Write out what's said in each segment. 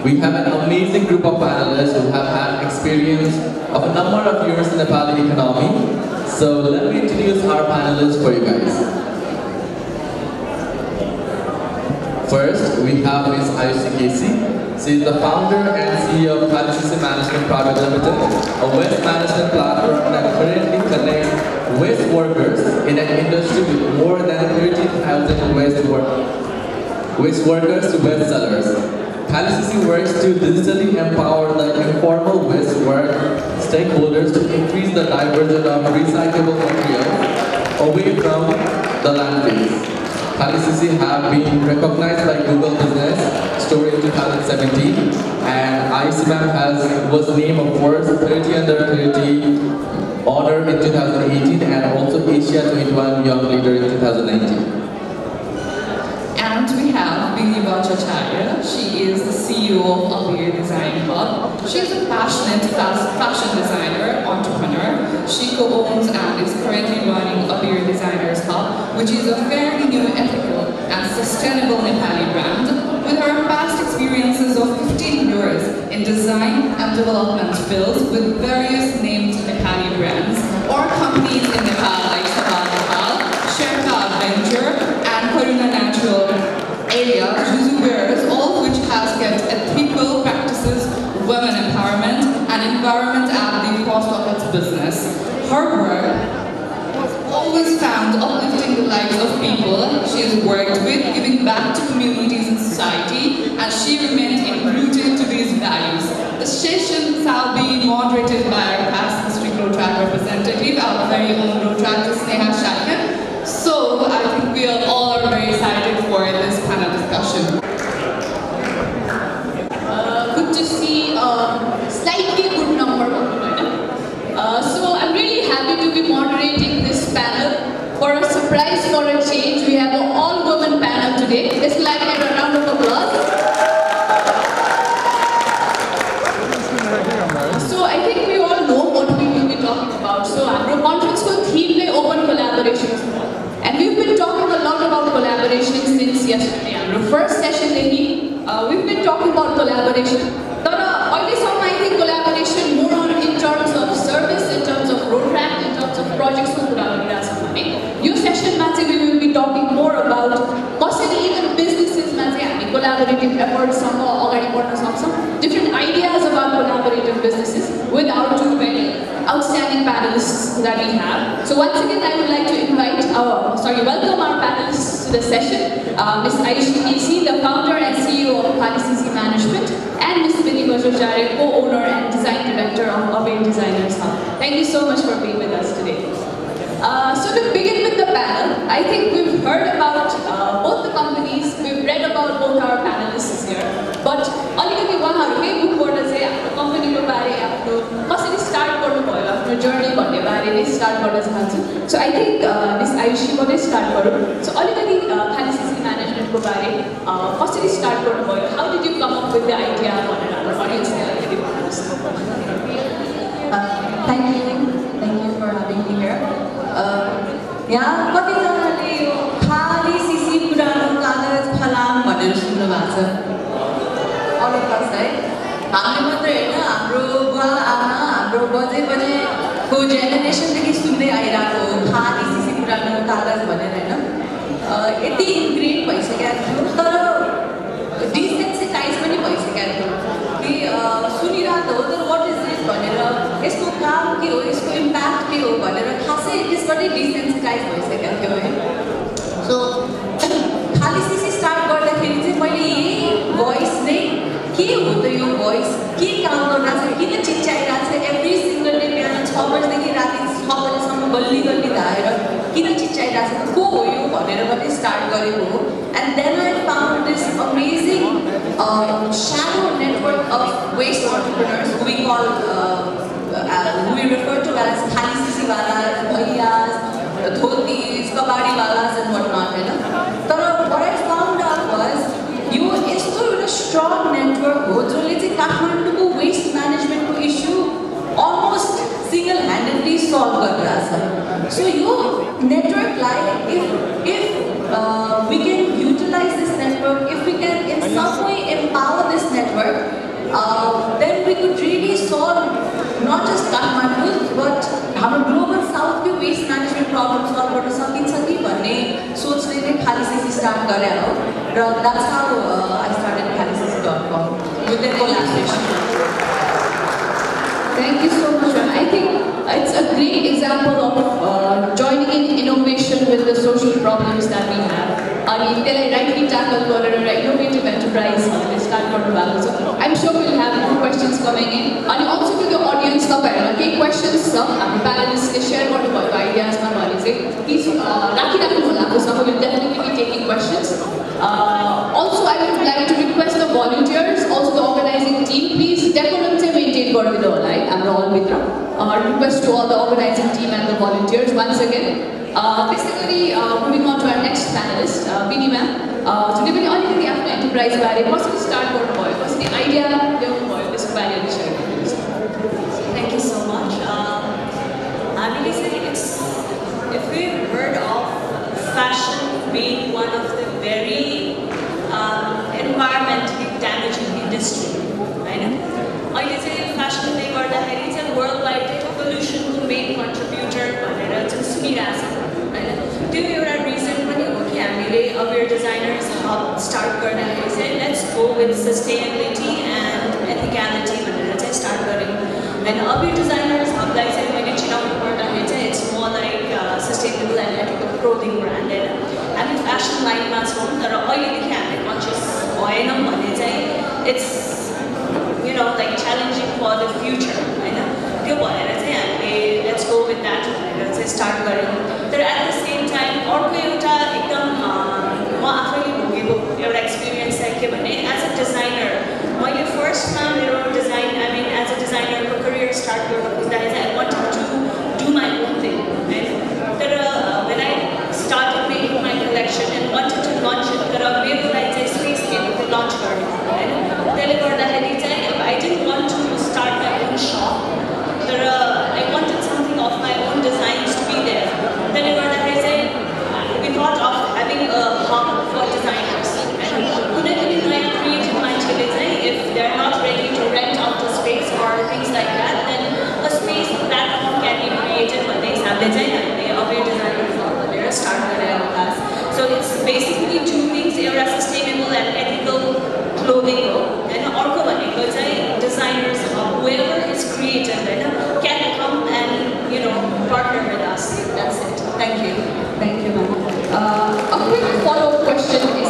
We have an amazing group of panelists who have had experience of a number of years in the Nepali economy. So let me introduce our panelists for you guys. First, we have Ms. Aayushi KC. She is the founder and CEO of Khaalisisi Management Pvt, a waste management platform that currently connects waste workers in an industry with more than 30,000 waste workers to waste sellers. Khaalisisi works to digitally empower the informal waste work stakeholders to increase the diversion of recyclable materials away from the landfills. Khaalisisi have been recognized by Google Business Story in 2017, and Aayushi was named a Forbes 30 under 30 honor in 2018 and also Asia 21 Young Leader in 2019. And we have Bingi Bhattacharya. She is the CEO of Abir Design Hub. She is a passionate fashion designer, entrepreneur. She co-owns and is currently running Abir Designers Hub, which is a fairly new, ethical and sustainable Nepali brand. With her past experiences of 15 years in design and development fields with various named Nepali brands or companies in Nepal like Sabah Nepal, Sherpa Adventure, and Karuna Natural Area, Juzu Bears, all of which has kept ethical practices, women empowerment, and environment at the cost of its business. Her work was always found uplifting the lives of people she has worked with, giving back to communities and society, and she remains rooted to these values. The session shall be moderated by our past district Rotaract representative, our very own Rotaract Sneha Shakan. So I think we all are very excited for this panel discussion. Good to see slightly good number of people. So I'm really happy to be moderating this panel. For a surprise, for a change, we have an all-woman panel today. Let's like a round of applause. So I think we all know what we will be talking about. So our conference will theme the open collaborations. And we've been talking a lot about collaboration since yesterday. Our first session, we've been talking about collaboration. I think collaboration more on in terms of service, in terms of Rotaract, in terms of projects. Your session, we will be talking more about possibly even businesses, collaborative efforts, different ideas about collaborative businesses with our two very outstanding panelists that we have. So once again, I would like to welcome our panelists to the session. Ms. Aayushi KC, the founder and CEO of Khaalisisi Management, and Ms. Bingi Bhattacharya, co-owner and design director of Abir Designers Hub. Thank you so much for being with us today. So to begin with the panel, I think we've heard about both the companies, we've read about both our panelists here, but अलिकति उहाँहरुकै बुकबाट चाहिँ आफ्नो कम्पनीको बारे आफ्नो कसरी start गर्नुभयो आफ्नो journey भन्ने बारेले स्टार्ट गर्न चाहन्छु. So I think Ms. Aayushi बाटै स्टार्ट गरौँ. So अलिकति Khaalisisi Management को बारे कसरी स्टार्ट गर्नुभयो, how did you come up with the idea भनेर हाम्रो अडियन्सले अलिकति भन्नुहोस्. Thank you for having me here. यहाँ कतिजनाले यो खालिसिसी पुरानो कागज फलाम भनेर सुन्नु भएको छ. अरू क्लास है हामीले मात्रै होइन, हाम्रो बुवा आमा हाम्रो बजेको जेनेरेसनदेखि सुन्दै आइरहेको हो खालिसिसी पुरानो कागज भनेर होइन. यति इन्ग्रेन भइसकेको थियो, तर डिसेन्सिटाइज पनि भइसकेको थियो कि सुनिरहेको हो तर वाट इज इट भनेर, यसको काम के हो, यसको इम्प्याक्ट के हो भनेर खासै त्यसबाटै डिसेन्सिटाइज भइसकेको थियो है. सो खालिसिसी स्टार्ट गर्दाखेरि चाहिँ मैले यही भोइस नै के हो त यो भोइस, के काम गरिरहेको छ, किन चिच्याइरहेको छ, एभ्री सिङ्गल डे बिहान 6 बजीदेखि राति 6 बजीसम्म गल्ली गल्ली धाएर किन चिच्याइरहेको छ, को हो यो भनेर मात्रै स्टार्ट गरेको हो. And then I found this amazing shadow network of waste entrepreneurs who we refer to as Khaalisisi walas, bhaiyas, dhotis, kabadi walas and whatnot. But what I found out was you is a strong network ho jole chai Kathmanduko waste management issue almost single-handedly solve garira. So your network like if we can utilize this network, if we can in some way empower this network, गरे हो र that's how I started Khaalisisi.com with the collaboration. Thank you so much. I think it's a great example of joining in innovation with the social problems that we have. I mean, they rightly tackle for an innovative enterprise and start for the So I'm sure we'll have more questions coming in. And also to the audience, okay, questions, panelists share what about ideas. Please, we'll definitely be taking questions. Also, I would like to request the volunteers, also the organizing team, please decorum maintain request to all the organizing team and the volunteers once again. Basically, moving on to our next panelist, Bini ma'am. Today, we are going to enterprise barrier. What's the start for boy? What's the idea of this barrier? Thank you so much. I really say if we've heard of fashion being one of the very environmentally damaging industry, right? I say fashion they were the heritage worldwide pollution to main contributor to Smiras. Do you have a reason when you look at our designers start say let's go with sustainability and ethicality start when our designers apply it's more like sustainable and ethical clothing brand and fashion line conscious it's like challenging for the future. Let's go with that. Let's start going. But at the same time, experience as a designer. My first design, as a designer, my career started because I wanted to do my own thing. When I started making my collection and wanted to launch it, space to launch it. I didn't want to start my own shop. I wanted something of my own designs to be there. We thought of having a hub for designers. If they're not ready to rent out the space or things like that, then a space platform can be created when they have designers start class. So it's basically two things: sustainable and ethical clothing. Designers, whoever is creative, can come and partner with us. That's it. Thank you. Thank you, ma'am. A quick follow-up question is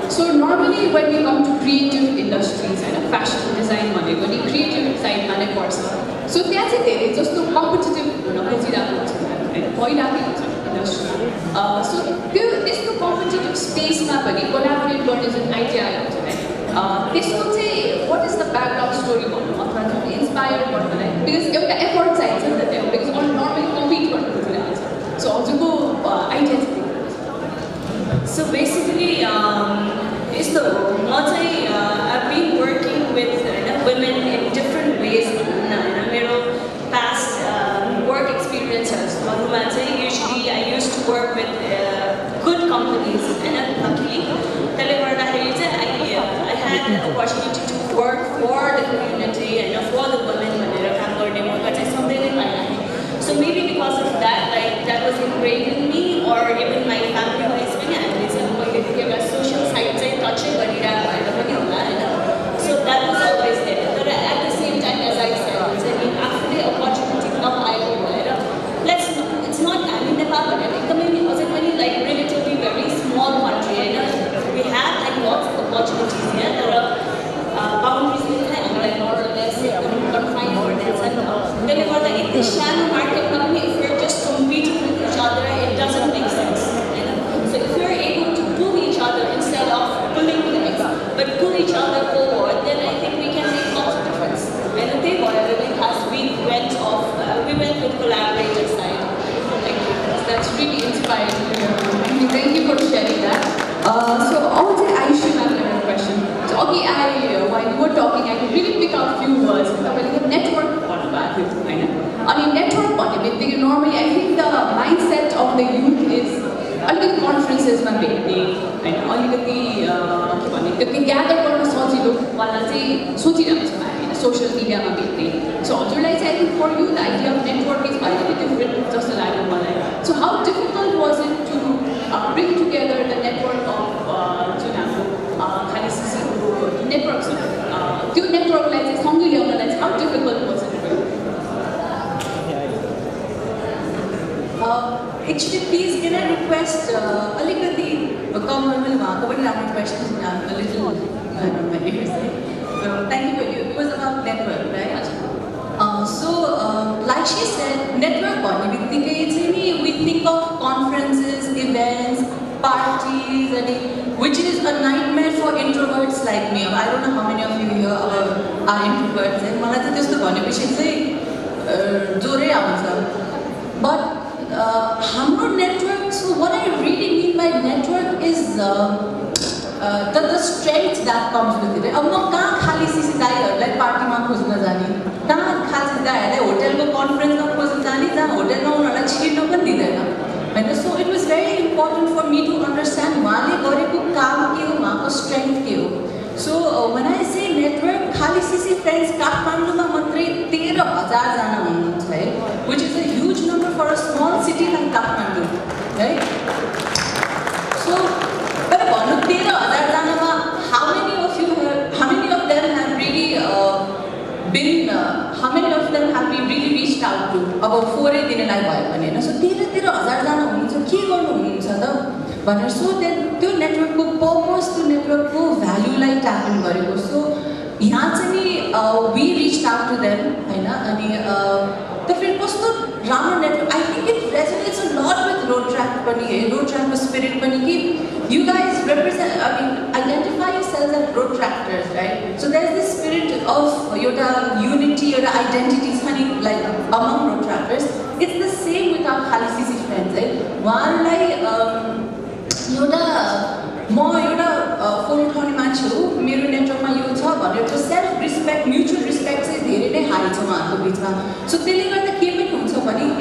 so normally when we come to creative industries and fashion design creative design course. So that's it. Just the competitive industry. So this competitive space collaborate is an idea. What is the background story inspired because effort sides because all normally compete so also ideas. So basically it's the I've been working with women in different ways in past work experiences. Usually I used to work with good companies and luckily I had the opportunity to work for the community and for the women so maybe because of that, that was ingrained in me or even my family wise social side touching so that was always there. But at the same time, as I said, after the opportunity it's not Nepal, but relatively very small country. We have lots of opportunities here. There are boundaries more or less confined for that. In the shallow market, if we're just competing with each other, it doesn't make sense. So if we're able to pull each other instead of pulling legs, but pull each other forward, then I think we can make lots of difference. We went with collaborative side. Thank you. That's really inspiring. Thank you for sharing that. So also Aayushi ma'am had a question. So okay, while you were talking, I could really pick out a few words. Network network normally I think the mindset of the youth is conferences gather social media so I think for you the idea of network is different just so how difficult was it to bring together the network of Khaalisisi networks. The network like how difficult was it for you? Actually, please can I request a little questions a little my ears. So thank you for you. It was about network, right? Like she said, network we think of conferences, events, parties, which is a nightmare for introverts like me. I don't know how many of you here are introverts, and but network. So what I really mean by network is the strength that comes with it. Khaalisisi like party hotel conference hotel so it was very important for me to understand strength. So when I say network, Khaalisisi friends which is a huge number for a small city like Kathmandu, right? So, but how many of them have really how many of them have we really reached out to about 4 days in life? So, so then the network purpose to network value like tapping. So, we reached out to them, the network. I think it resonates a lot with Rotaract, Rotaract spirit. You guys represent, identify yourselves as Rotaractors, right? So there's this spirit of unity, identities, like among Rotaractors. It's the same with our Khaalisisi friends, right? One like self-respect, mutual respect is very high. So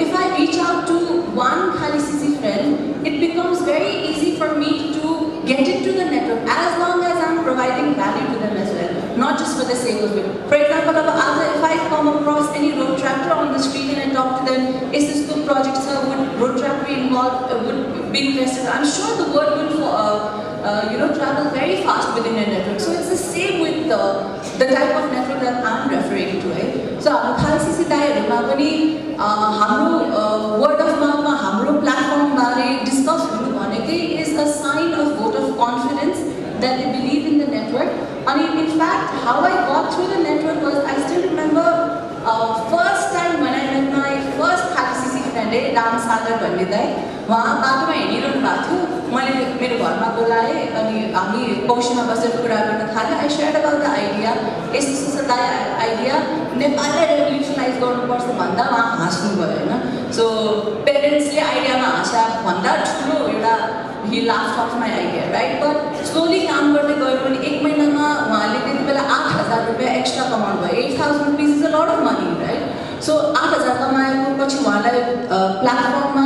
if I reach out to one Khaalisisi friend, it becomes very easy for me to get into the network as long as I'm providing value to them as well, not just for the sake of it. For example, if I come across any road tractor on the street and I talk to them, is this good project, sir? Would Rotaract be involved? Would be interested? I'm sure the word will travel very fast within a network. So it's the same with the type of network that I'm referring to. So Khaalisisi word of mouth, platform discuss is a sign of vote of confidence that they believe in the network. In fact, how I got through the network was, I still remember first time when I met my first Khaalisisi friend, Ram Sagar Bandidai. I shared about the idea. Nepal revolutionize so parents idea he laughed off my idea, right? But slowly extra amount 8,000 rupees is a lot of money, right? So 8,000 platform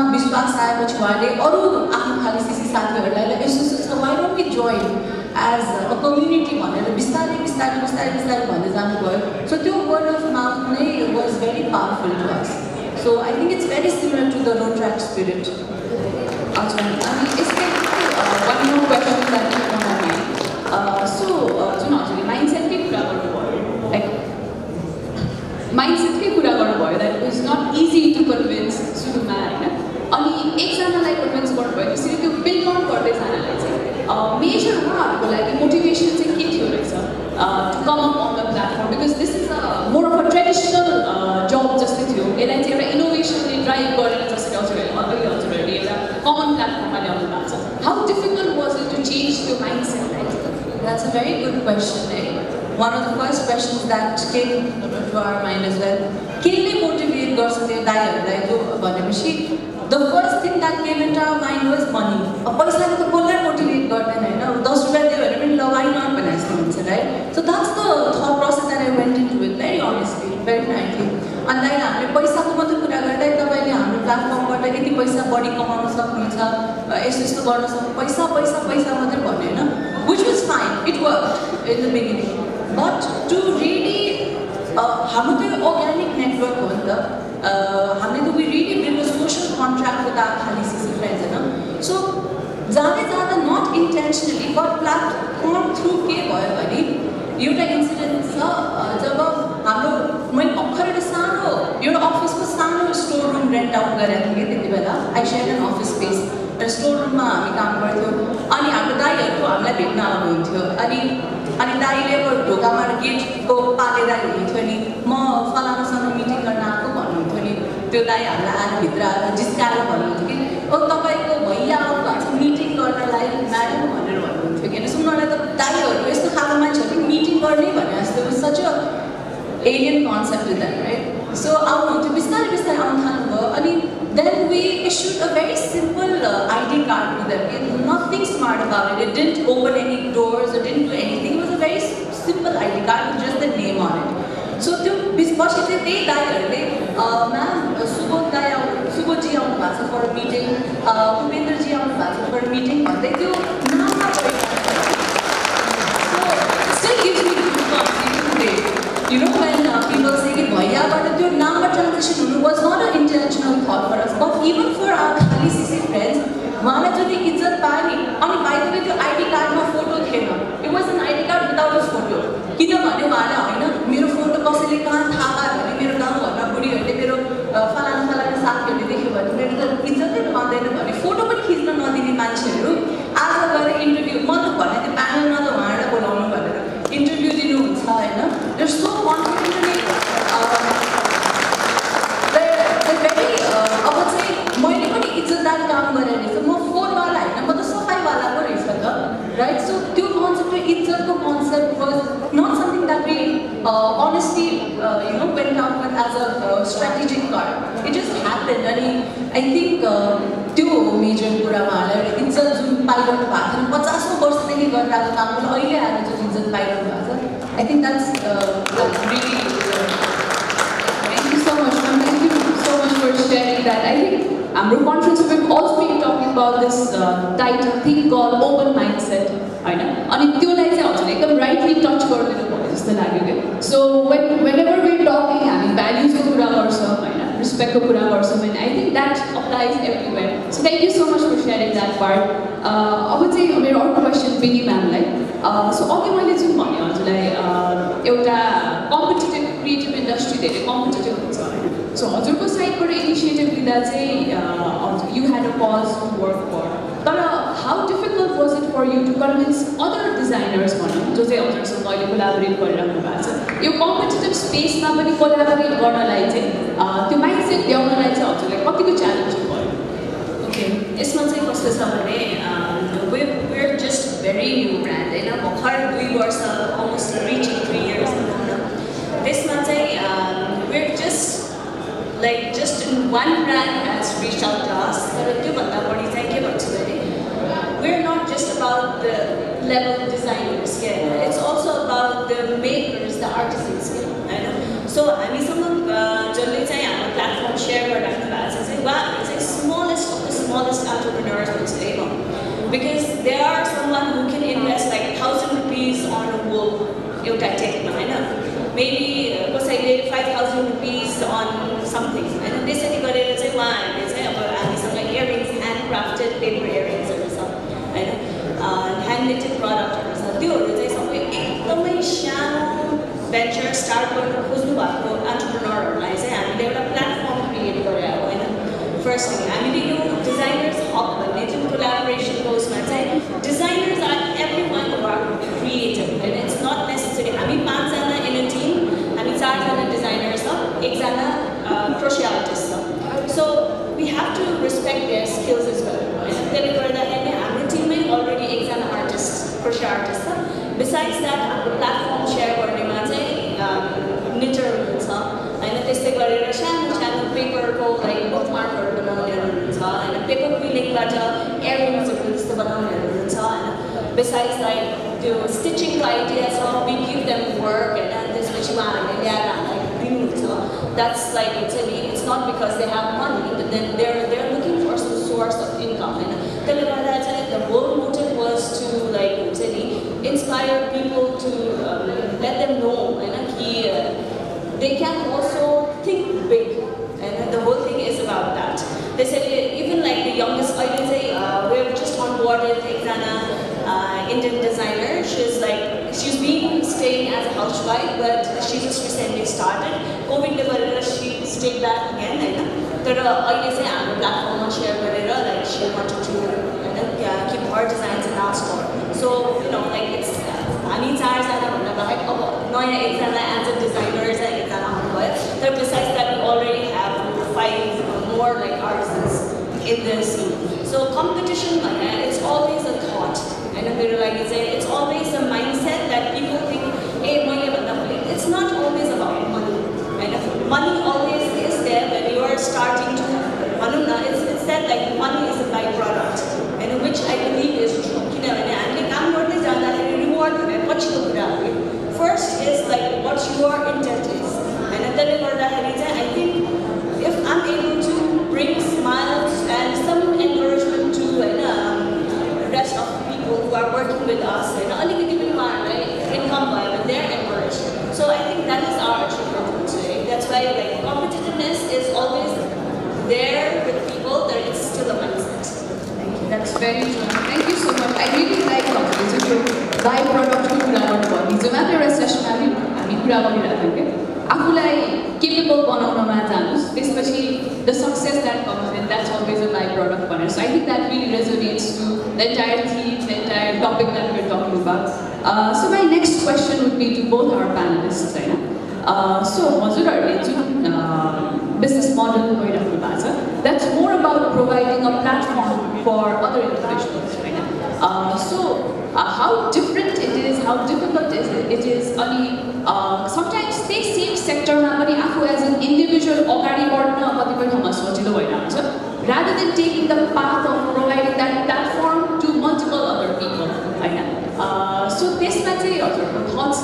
why don't we join as a community? So the word of mouth was very powerful to us. So I think it's very similar to the Rotaract spirit. One more question that you want to make. Mindset that it was not easy to convince Suduman. Convince build on major motivation to come up on the platform, because this is more of a traditional job just with you. Innovation drive common platform. How difficult was it to change your mindset? That's a very good question. One of the first questions that came to our mind as well. The first thing that came into our mind was money. Right? So that's the thought process that I went into it, very honestly, very frankly. And then platform which was fine, it worked in the beginning. But to really organic network we really build a social contract with our Khaalisisi friends. So जाँदै जाँदा नट intentionally but platform through के भयो भने एउटा incident छ जब हाम्रो मैले भर्खर एउटा सानो एउटा अफिसको सानो स्टोर रुम रेन्ट आउट गरेको थिएँ त्यति बेला I share an office space र स्टोर रुममा हामी काम गर्थ्यौँ अनि हाम्रो दाइहरूको हामीलाई भेट्न आउनुहुन्थ्यो अनि दाइले ढोकामा गेटको पाले दाइ हुनुहुन्थ्यो नि म फलानासँग मिटिङ गर्न आएको भन्नुहुन्थ्यो नि त्यो दाइ हामीलाई आएर भित्र आएर जिस्काएर भन्नुहुन्थ्यो कि तपाईँको भैया आउनु भएको छ मिटिङ गर्नलाई म्याडम भनेर भन्नुहुन्थ्यो कि होइन उनीहरूलाई त दाइहरू यस्तो खालको मान्छेहरू मिटिङ गर्ने भने जस्तो such a alien concept to that right so आउनुहुन्थ्यो बिस्तारै बिस्तारै आउनु थाल्नुभयो अनि then we issued a very simple ID card to them. Nothing smart about it. It didn't open any doors. It didn't do anything. It was a very simple ID card with just the name on it. So, पछि चाहिँ त्यही दाइहरूले ma'am Subodhji आउनु भएको छ फर meeting उपेन्द्रजी आउनु भएको छ फर meeting भन्दै त्यो नाममा still gives me goosebumps even today. You know when people say कि भैयाबाट त्यो नाममा transition हुनु was not an intentional thought for us, but even for our Khaalisisi friends, उहाँलाई जति इज्जत पायो नि अनि बाहिर त्यो आइडी कार्डमा फोटो थिएन. It was an ID card without a photo. किनभने उहाँले होइन मेरो फोटो कसैले कहाँ थाहा पायो भने मेरो गाउँघरमा बुढीहरूले मेरो फलाना साथीहरूले देख्यो भने मेरो त इज्जतै पाउँदैन भने फोटो पनि खिच्न नदिने मान्छेहरू आज गएर इन्टरभ्यू म त भने त्यो प्यानलमा त उहाँलाई बोलाउनु भनेर इन्टरभ्यू दिनुहुन्छ होइन they're so confidently अब चाहिँ मैले पनि इज्जतदार काम गरेँ रहेछ म फोहोरवाला होइन म त सफाइवालाको रहेछ त राइट सो त्यो कन्सेप्ट इज्जतको concept was not something that we honestly went out with as a strategic card. It just happened अनि I think त्यो हो मेजर कुरा उहाँलाई इज्जत जुन पाइरहनु भएको छ 50औं वर्षदेखि गरिरहेको कामले अहिले आएर जुन इज्जत पाइरहनु भएको छ I think that's really thank you so much ma'am. Thank you so much for sharing that. I think हाम्रो conference we've also been talking about this title thing called open mindset हैन अनि त्योलाई चाहिँ हजुरले एकदम राइटली टच गरिदिनु भयो जस्तो लाग्यो के सो whenever we talking हामी भ्याल्युजको कुरा गर्छौं हैन रिस्पेक्टको कुरा गर्छौं and I think that applies everywhere. So thank you so much for sharing that part. अब चाहिँ मेरो अर्को क्वेशन बिनी म्यामलाई सो अघि मैले जुन भने हजुरलाई एउटा कम्पिटिटिभ क्रिएटिभ इन्डस्ट्री धेरै कम्पिटिटिभ हुन्छ हैन सो हजुरको साइडबाट इनिसिएटिभ लिँदा चाहिँ you had a pause to work for तर how difficult was it for you to convince other designers भनौँ जो चाहिँ हजुरसँग अहिले कोलाबोरेट गरिराख्नु भएको छ यो कम्पिटिटिभ स्पेसमा पनि कोलाबोरेट गर्नलाई चाहिँ त्यो माइन्डसेट ल्याउनलाई चाहिँ हजुरलाई कतिको च्यालेन्जिङ भयो ओके यसमा चाहिँ कस्तो छ भने we're just very new brand हैन भर्खर 2 वर्ष almost reaching 3 years त्यसमा चाहिँ we're just in one brand has reached out to us तर त्योभन्दा बढी चाहिँ के भन्छु भने we're not just about the level designers it's also about the makers the artisans Hahn so हामीसँग जसले चाहिँ हाम्रो प्लेटफर्म शेयर गरिराख्नु भएको छ चाहिँ उहाँहरू चाहिँ smallest of the smallest entrepreneurs भन्छ है म because there are someone who can invest like 1000 rupees on a wool एउटा टेकमा हैन maybe कसैले 5000 rupees on something and त्यसरी गरेर चाहिँ उहाँहरूले चाहिँ अब हामीसँग इयरिङ्स ह्यान्ड क्राफ्टेड पेपर इयरिङ्सहरू छ हैन ह्यान्ड knitted प्रडक्टहरू छ त्योहरू चाहिँ सबै एकदमै सानो भेन्चर स्टार्ट गर्न खोज्नु भएको एन्टरप्रेन्योरहरूलाई चाहिँ हामीले एउटा प्लेटफर्म क्रिएट गरेर हो हैन फर्स्ट थिङ हामीले यो डिजाइनर्स हब भन्ने जुन कोलाबोरेसन कोर्समा चाहिँ designers are everyone who are creative हैन इट्स नट नेसेसरी हामी 5 जना इन अ टिम हामी 4 जना डिजाइनर्स छ एकजना crochet artist so we have to respect their skills as well त्यसले गर्दाखेरि हाम्रो टिममै अलरेडी एकजना आर्टिस्ट crochet artist छ besides that हाम्रो प्लेटफर्म शेयर गर्नेमा चाहिँ निटरहरू छ हैन त्यस्तै गरेर सानो सानो पेपरको लाइक बुकमार्कहरू बनाउनेहरू हुन्छ हैन पेपर क्विलिङबाट इयरिङ्सहरू जस्तो बनाउनेहरू हुन्छ हैन besides like त्यो स्टिचिङको आइडिया छ we give them work and त्यसपछि उहाँहरूले ल्याएर हामीलाई दिनुहुन्छ that's like it's not because they have money but then they're looking for some source of income and त्यसले गर्दा चाहिँ the whole motive was to like inspire people to let them know हैन कि they can also think big and the whole thing is about that they said even like the youngest I can say we're just on board Indian designer. She's been staying as a housewife, but she just recently started. COVID she stayed back again, but our platform share like she wanted to keep her designs in our store. So it's as a designers and besides that, we already have 5 more like artisans in the scene. So competition, it's always a thought, and it's always a mindset that people think, hey, it's not always about money. And money always is there when you are starting to. It's said like money is a byproduct, and which I believe is true. First is like what your intent is, and then I think if I'm able to bring smiles and some encouragement to the rest of the people who are working with us, income and they're encouraged. So I think that is our achievement today. That's why like competitiveness is always there with people. There it's still a mindset. Thank you. That's very true. Thank you so much. I really like competition. Byproduct को कुरा गर्नु हिजो मात्र एउटा सेसनमा हामी कुरा गरिरहेको थियौँ के आफूलाई केपेबल बनाउनमा जानुस् त्यसपछि the success that comes in that's always a byproduct भनेर. So I think that really resonates to the entire theme, the entire topic that we're talking about. So my next question would be to both our panelists, Hahn. So हजुरहरुले Jun business model गरिराख्नु भएको छ, that's more about providing a platform for other individuals, Hahn. So how different it is, how difficult it is. Sometimes they same sector as an individual rather than taking the path of providing that platform to multiple other people. So this thoughts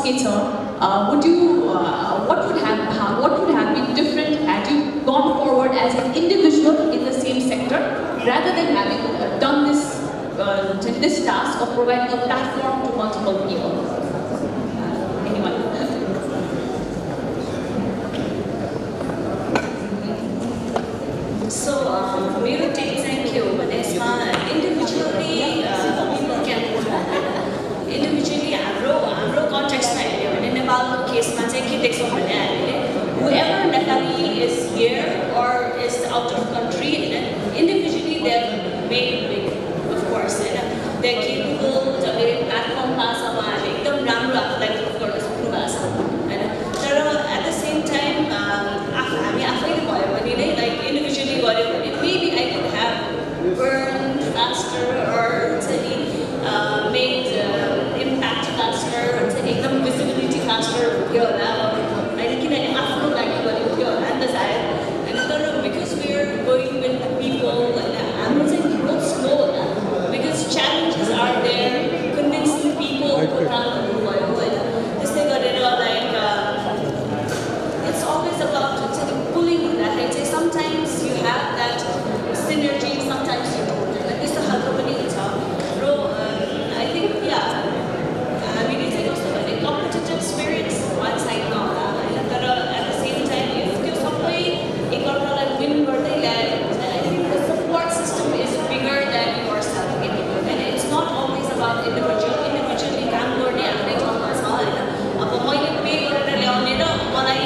what would have been different had you gone forward as an individual in the same sector rather than having done this task of providing a platform to multiple people? Anyone? So, मेरो take चाहिँ के हो भने यसमा individually people can individually हाम्रो कन्टेक्स्टमा हेर्यो भने नेपालको केसमा चाहिँ के देख्छौँ भने हामीले whoever Nepali is here or is out of country, individually they have made big. They're capable, platform at the same time, individually maybe I could have burned faster or made impact faster or visibility faster. Because we're going with the people, I'm not saying growth slow, because challenges are there, convincing people around the world. It's always about pulling that. Sometimes you have that synergy, sometimes you don't. I think, it's also a competitive spirit one side now. At the same time, if you win, I think the support system is bigger than yourself. And it's not always about individually काम गर्ने आफ्नै ठाउँमा छ हैन. अब मैले पे गरेर ल्याउने र मलाई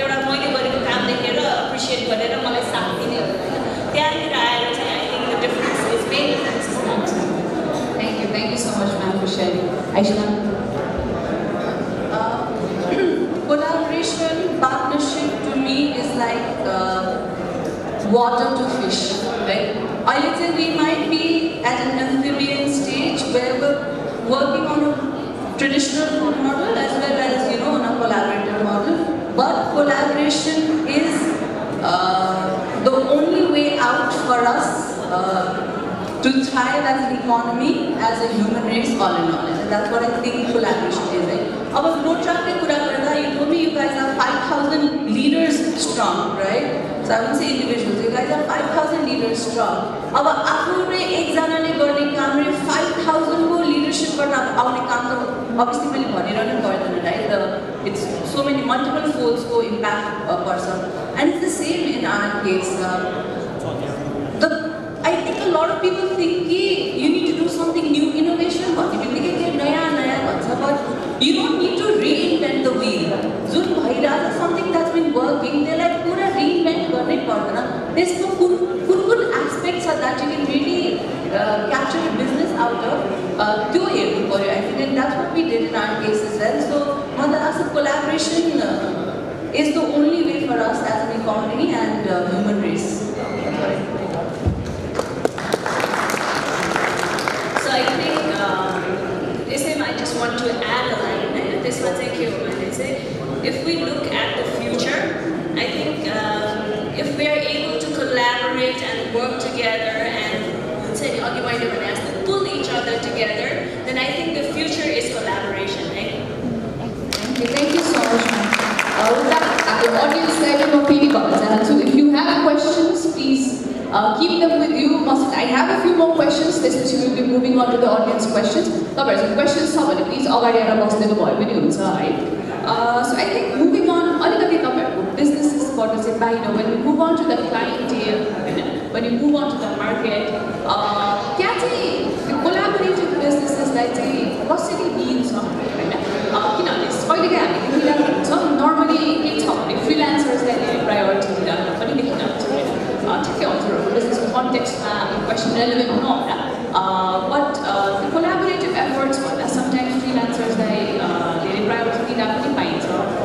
एउटा मैले गरेको काम देखेर एप्रिशिएट गरेर मलाई साथ दिने हैन. त्यहाँनिर आएर चाहिँ I think the difference is main difference is that. Thank you so much, ma'am, for sharing. Aisha. Collaboration, partnership to me is like water to fish, right? I would say we might be at an amphibian stage where we're working on a traditional model as well as, on a collaborative model. But collaboration is the only way out for us to thrive as an economy, as a human race, all in all. And that's what I think collaboration is, right? Our Rotaract, you told me you guys are 5,000 leaders strong, right? So I won't say individuals, you guys are 5,000 leaders strong. Our Afure example garne kamre 5,000 ko leadership garna aune kaam obviously मैले भनिरहनु पर्दैन, right? It's so many multiple folds को impact a person, and it's the same in our case. I think a lot of people think you need to do something new, innovation. And that's what we did in our case as well. So, Madhasa collaboration is the only way for us as an economy and human race. So I think I just want to add a line. This was if we look at the future, I think if we are able to collaborate and work together and pull each other together, then I think the future is collaboration. Right? Thank you so much, ma'am. With that, the audience side of PV comments. So if you have questions, please keep them with you. I have a few more questions. This is we will be moving on to the audience questions. Questions, somebody please already have a the boy video. So I think moving on, businesses when we move on to the clientele, when you move on to the market, the collaborative businesses like city needs normally freelancers priority business context question relevant but the collaborative efforts sometimes freelancers priority so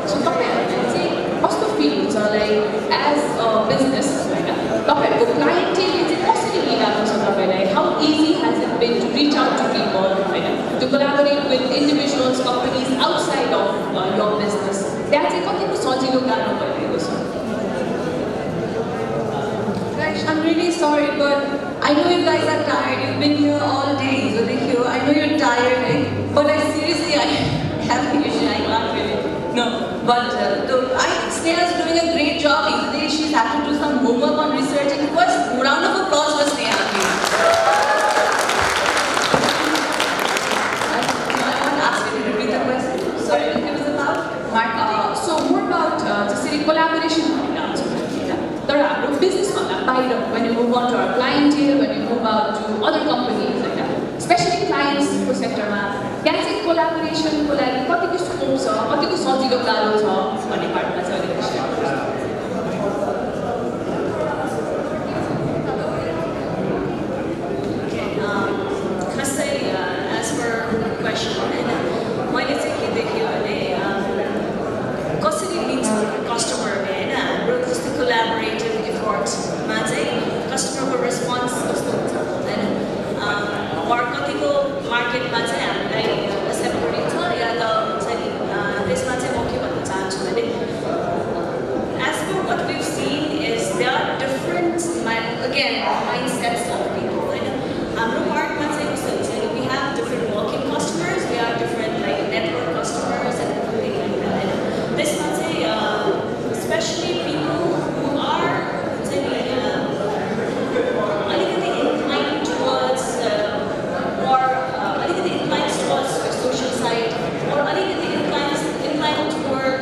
what's the fields are like as a business how easy has it been to reach out to people to collaborate with individuals, companies outside of your business? That's a Guys, I'm really sorry, but I know you guys are tired. You've been here all day. I know you're tired, but I seriously, I have an issue. I can't really. No, but I think Sneha's doing a great job. She's had to do some homework on researching. First, round of applause for Sneha, please. Sorry, it was about marketing. So more about the city collaboration. There are business when you move on to our clientele, when you move out to other companies like that, especially clients को sector मा can say collaboration को लागि कतिको scope छ, कतिको सजिलो गाह्रो छ भन्ने पार्टमा चाहिँ अलिकति share गर्नुहोस्. As per the question, मैले चाहिँ के देख्यो भने कसरी लिन्छ कस्टमर हैन हाम्रो जस्तो कोल्याबोरेटिभ एफर्ट्समा चाहिँ कस्टमरको रेस्पोन्स कस्तो हुन्छ हैन कतिको मार्केटमा चाहिँ हामीलाई एक्सेप्ट गरिन्छ या त हुन्छ नि त्यसमा चाहिँ म के भन्न चाहन्छु भने as per what we've seen is there are different mindsets of people हैन हाम्रो पार्टमा चाहिँ कस्तो हुन्छ नि we have different working customers, we have different like network customers and everything like that हैन त्यसमा चाहिँ especially people who are अलिकति inclined towards the social side or अलिकति inclined toward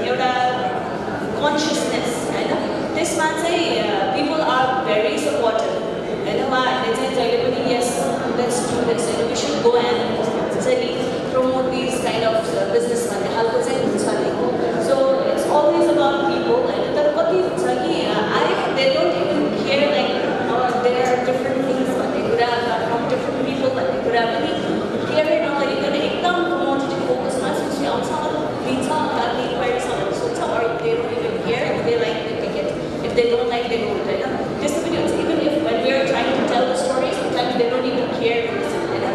एउटा consciousness हैन त्यसमा चाहिँ people are very supportive हैन उहाँहरूले चाहिँ जहिले पनि yes let's do this and we should go and promote these kind of business भन्ने खालको चाहिँ हुन्छ नि so it's always about people and तर कति हुन्छ कि they don't even care like there are different things भन्ने कुरा from different people भन्ने कुरा पनि केयर नगरिकन एकदम commodity focusमा चाहिँ आउँछ लिन्छ अनि inquiries हरू सोध्छ or they don't even care if they like they take it if they don't like they don't हैन त्यस्तो पनि हुन्छ even if when we are trying to tell the story sometimes they don't even care to listen हैन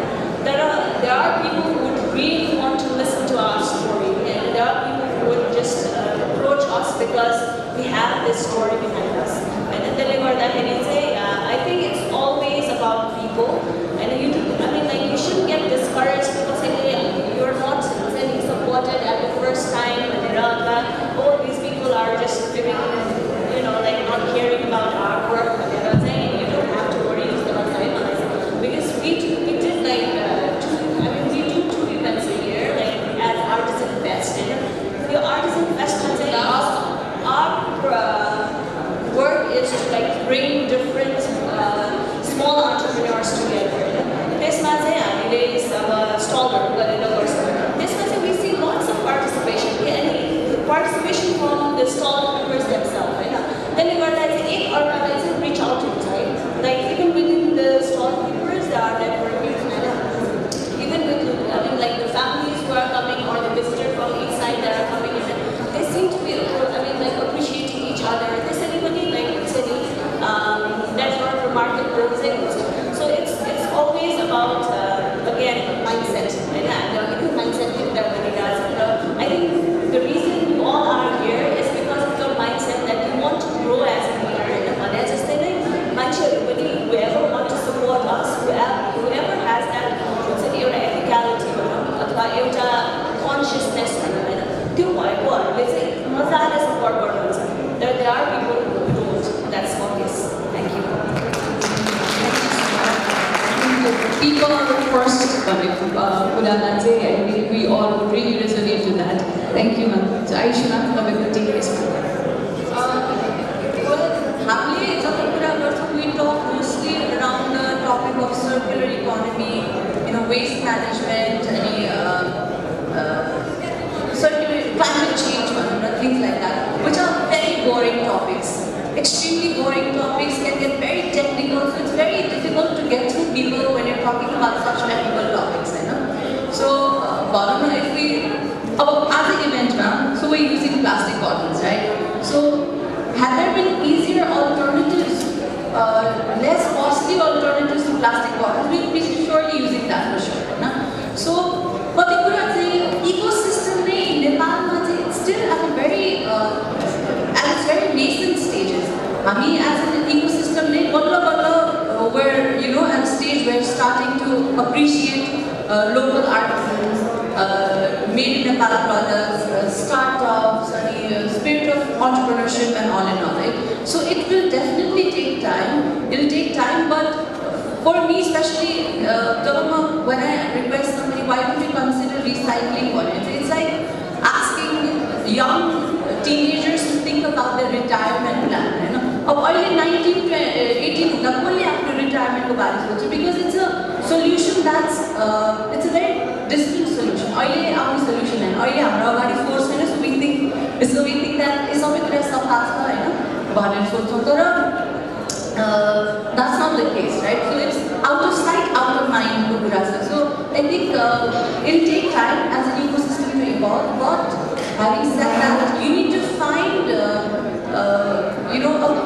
there are people who would really want to listen to our story and there are people who would just approach us because we have this story behind us and then I think it's always about people and you shouldn't get discouraged because you're not supported at the first time and these people are just giving not caring about our work and you don't have to worry because we do two events a year as Artisan Fest and the Artisan Fest our work is to bring different एउटा consciousness होइन त्यो भएकोहरूले चाहिँ मजाले support गर्नुहुन्छ there are people who don't that's obvious thank you people are the first we all really resonate to that thank you ma'am so Aayushi ma'am take this we talk mostly around the topic of circular economy, waste management, circular climate change, things like that, which are very boring topics. Extremely boring topics can get very technical, so it's very difficult to get through people when you're talking about such technical topics. So, if we, as an event, so we're using plastic bottles, right? So, have there been easier alternatives, less costly alternatives to plastic bottles? We'll be surely using that for sure. So, but the ecosystem in Nepal is still at its very nascent stages. As an ecosystem, we're at a stage where we're starting to appreciate local artisans, made in Nepal products, startups, spirit of entrepreneurship and all in all, right? So it will definitely take time. It'll take time, but for me especially, when I request somebody, why don't you consider recycling volumes? It's like asking young teenagers to think about their retirement plan. Early 19 to 18, retirement because it's a solution that's it's a very distant solution. Our solution and force so we think that is that's not the case, right? So it's out of sight, out of mind. So I think it'll take time as an ecosystem to evolve. But having said that, you need to find a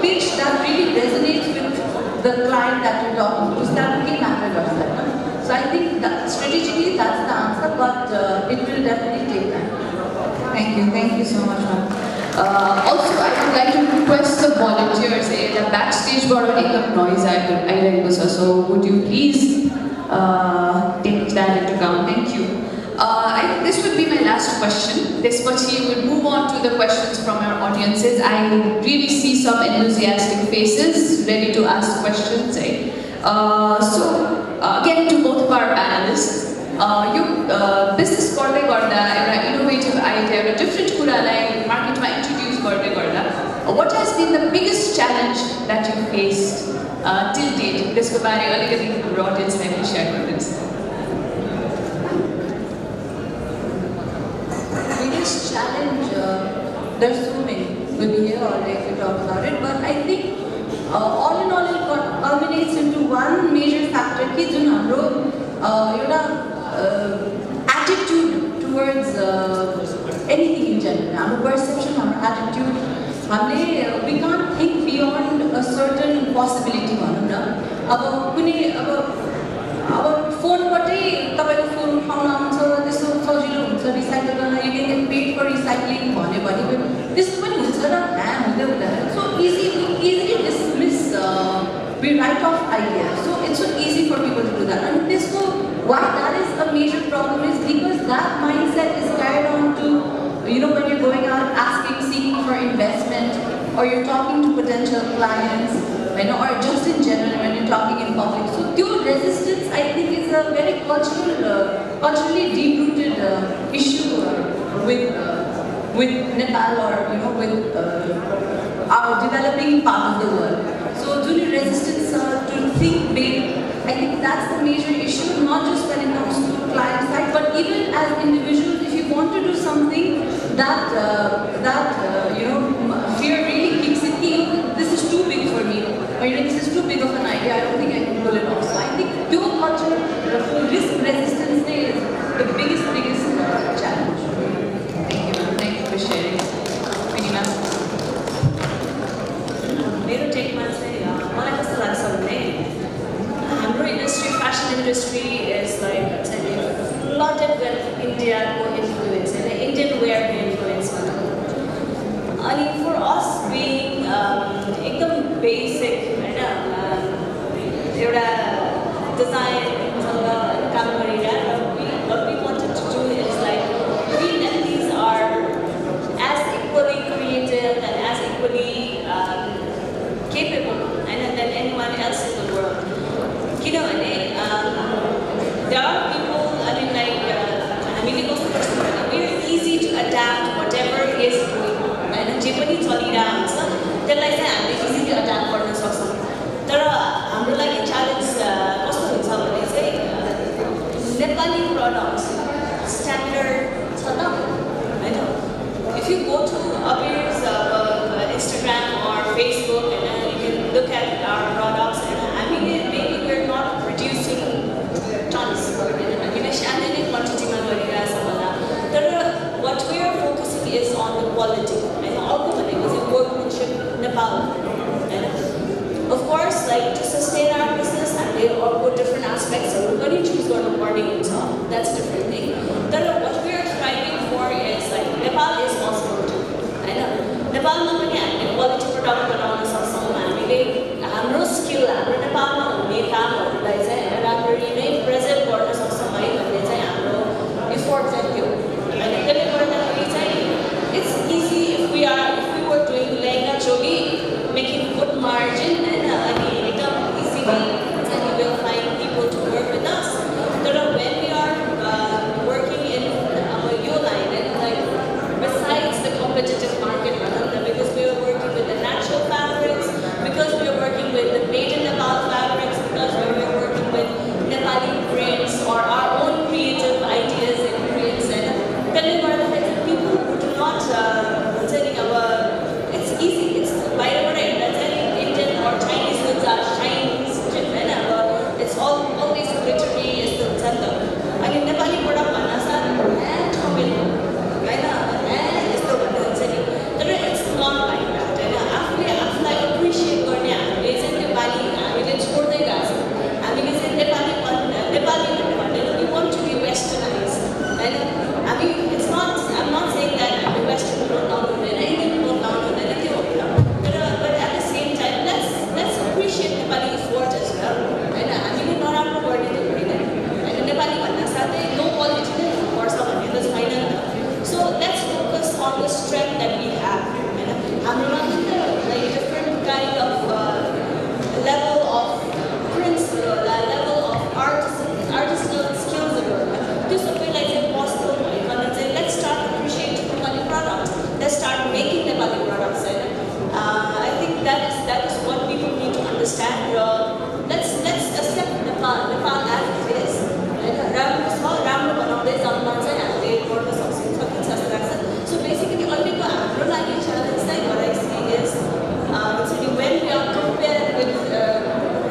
pitch that really resonates with the client that you're talking to. So I think that strategically that's the answer, but it will definitely take time. Thank you so much, ma'am. Also, I would like to request the volunteers in the backstage for a noise. So would you please take that into account? Thank you. This would be my last question. This we will move on to the questions from our audiences. I really see some enthusiastic faces ready to ask questions. So again to both of our panelists, you business garda innovative idea different kurai market ma introduce garda what has been the biggest challenge that you faced till date? This bare alikati audience lai pani share gardinuस्. Biggest challenge, there's so many. We'll be here all day to talk about it, but I think all in all it culminates into one major factor ki jun hamro attitude towards anything in general. Our perception, our attitude, we can't think beyond a certain possibility. Our phone, phone recyclable, you can get paid for recycling. This is so easily dismiss. We write off ideas. So it's so easy for people to do that. And why that is a major problem is because that mindset is carried on to, when you're going out asking, seeking for investment, or you're talking to potential clients, or just in general when you're talking in public. So pure resistance, I think, is a very culturally deep-rooted issue with Nepal or with our developing part of the world. So junior resistance to think big, I think that's the major issue, not just when it comes to client side, but even as individuals, if you want to do something that fear really kicks in, this is too big for me, or this is too big of an idea, I don't think I can pull it off. So I think pure culture, risk resistance is the biggest challenge. Thank you, ma'am. Thank you for sharing. Thank you, ma'am. Fashion industry is like flooded with Indian influence and Indian wear influence. For us being basic, design, what we wanted to do हामीले कस्तो गर्छौँ भने we are easy to adapt whatever is going on हैन जे पनि चलिरहेको हुन्छ त्यसलाई चाहिँ हामीले इजिली अड्याप्ट गर्न सक्छौँ तर हाम्रो लागि च्यालेन्ज कस्तो हुन्छ भने चाहिँ नेपाली प्रडक्ट्स स्ट्यान्डर्ड छ त हैन if you go to Abir's Instagram or Facebook and you can look at our products and I mean maybe we're not producing tons I mean standard quantity ma garira होला तर what we are focusing is on the quality and also भनेको चाहिँ workmanship Nepal and of course like to sustain our business and they all go different aspects so we're going to choose गर्नु पर्ने हुन्छ that's different thing तर what we are striving for is like Nepal is possible too हैन नेपालमा पनि हामीले quality product बनाउन सक्छौँ हामीले हाम्रो स्किल हाम्रो नेपालमा हुने कामहरूलाई चाहिँ राम्ररी नै प्रेजेन्ट गर्न सक्छौँ है भन्ने चाहिँ हाम्रो एफोर्ट चाहिँ त्यो अनि त्यसले गर्दाखेरि चाहिँ it's easy if we were doing lehenga choli making good margin and एकदम easily then we will find people to work with us but when we are working in your line and like besides the competitive market because we are working with the natural fabrics because we are working with the made in Nepal fabrics because we are working with Nepali prints or our own creative ideas and prints and telling people who do not telling about it's easy it's whatever Indian or Chinese goods are Chinese it's always glittery is the center I mean Nepali product bhanna sa and Tamil it's not like that आफूलाई appreciate गर्ने हामीले चाहिँ नेपाली हामीले छोड्दै गएको छौँ हामीले चाहिँ नेपाली भनेर we want to be westernized हैन हामी it's not I'm not saying that the western people don't हुँदैन Indian people don't हुँदैन त्यो होइन तर but at the same time let's appreciate Nepali effort as well हैन हामीले नराम्रो गर्ने त होइन हैन नेपाली भन्दा साथै लो क्वालिटी नै हुनुपर्छ भन्ने त छैन so let's focus on the strength that we have हाम्रोमा like different kind of level of prints level of artisanal skills त्यो सबैलाई चाहिँ possible भइकन चाहिँ let's start appreciating Nepali products let's start making Nepali products I think that is what people need to understand let's accept Nepal as it is राम्रो बनाउँदै जाँदा चाहिँ हामीले गर्न सकिन्छ जस्तो लाग्छ so basically अहिलेको हाम्रो लागि challenge चाहिँ what I see is when we are compared with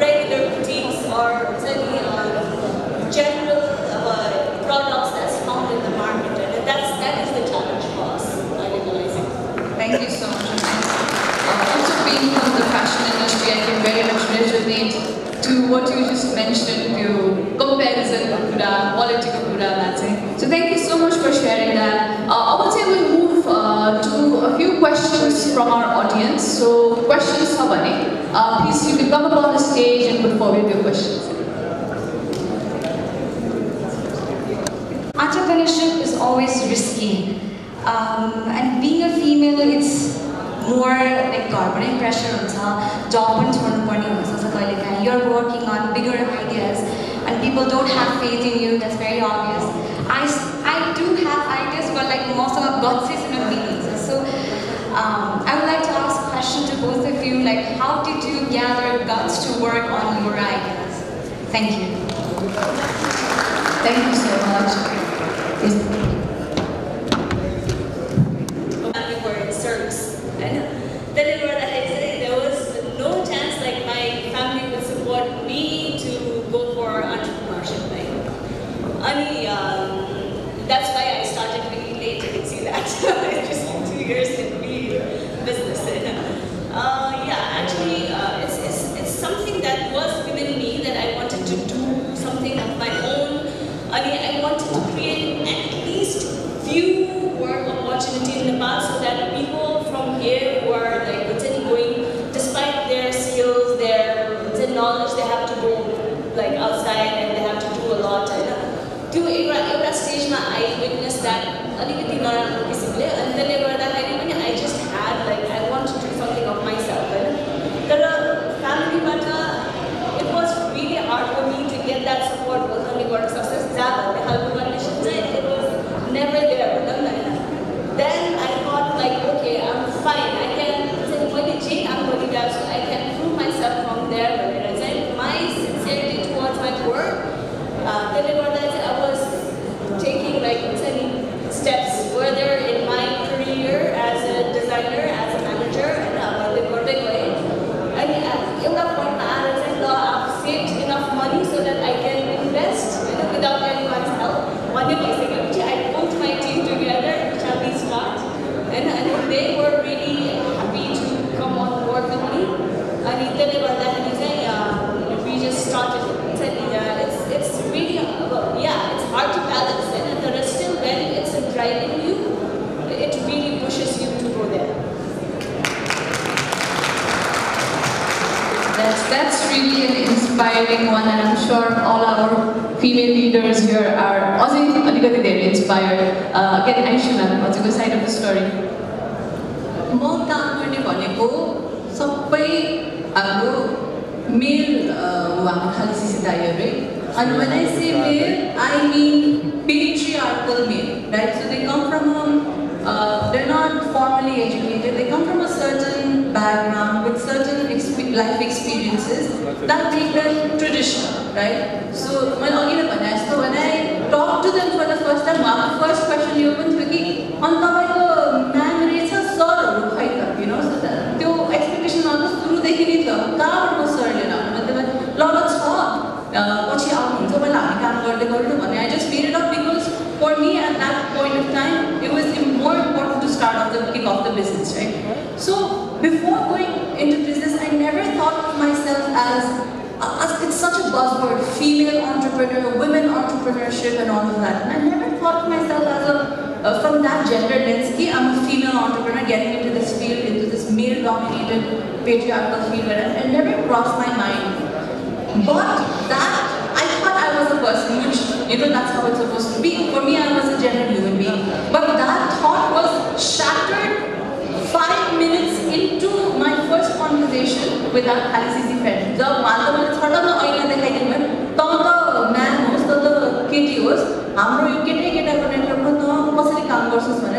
regular boutiques or general products that's found in the market and that is the challenge for us Thank you so much also being from the fashion industry I can very much resonate to what you just mentioned to comparison quality so thank you so much for sharing that I would say we'll move to a few questions from our audience so questions please you can come up on the stage and put forward your questions Entrepreneurship is always risky and being a female it's more like घरबाटै pressure हुन्छ job पनि छोड्नु पर्ने हुन्छ कहिलेकाहीँ you're working on bigger ideas and people don't have faith in you that's very obvious I do have ideas but like most of my guts is in a meeting so I would like to ask a question to both of you like how did you gather guts to work on your ideas thank you so much service and there was no chance like my family would support me to go for entrepreneurship that's why I started really late you can see that just 2 years in the business actually it's something that was within me that I wanted to do something of my own I wanted to create at least few work opportunity in Nepal so that people from here who are like going despite their skills their knowledge they have to go like outside and they have to do a lot त्यो एउटा स्टेजमा I witnessed that अलिकति नराम्रो किसिमले अनि त्यसले गर्दाखेरि पनि I just had like I want to do something of myself तर फ्यामिलीबाट it was really hard for me to get that support welcoming गर्न सक्छ जहाँ भन्ने खालको कन्डिसन चाहिँ it was like steps further in my career as a designer, as a manager, and I've saved enough money so that I can invest without anyone's help. I pulled my team together, which are these smart, and they were really happy to come on board with me. We just started. It's really, it's hard to balance, and there is still when it's driving you, it really pushes you to go there. That's really an inspiring one, and I'm sure all our female leaders here are also very inspired. Again, Aayushi ma'am, what's the side of the story? म काम गर्ने भनेको सबै हाम्रो mail हाम्रो खालिसिसी दाइहरु है and when I say male I mean patriarchal male, right? So they come from they're not formally educated, they come from a certain background with certain life experiences that make them traditional, right? So when I talk to them for the first time, my first question you open to ki man rates are sir so that the expectation on the through they can either car sir lot of I just made it up because for me at that point of time it was more important to kick off the business, right? So before going into business I never thought of myself as it's such a buzzword, female entrepreneur, women entrepreneurship and all of that, and I never thought of myself as from that gender density. I'm a female entrepreneur getting into this field, into this male dominated patriarchal field, and it never crossed my mind. But that, I thought I was a person, which, that's how it's supposed to be. For me, I was a general human being. But that thought was shattered 5 minutes into my first conversation with our Khaalisisi friend. The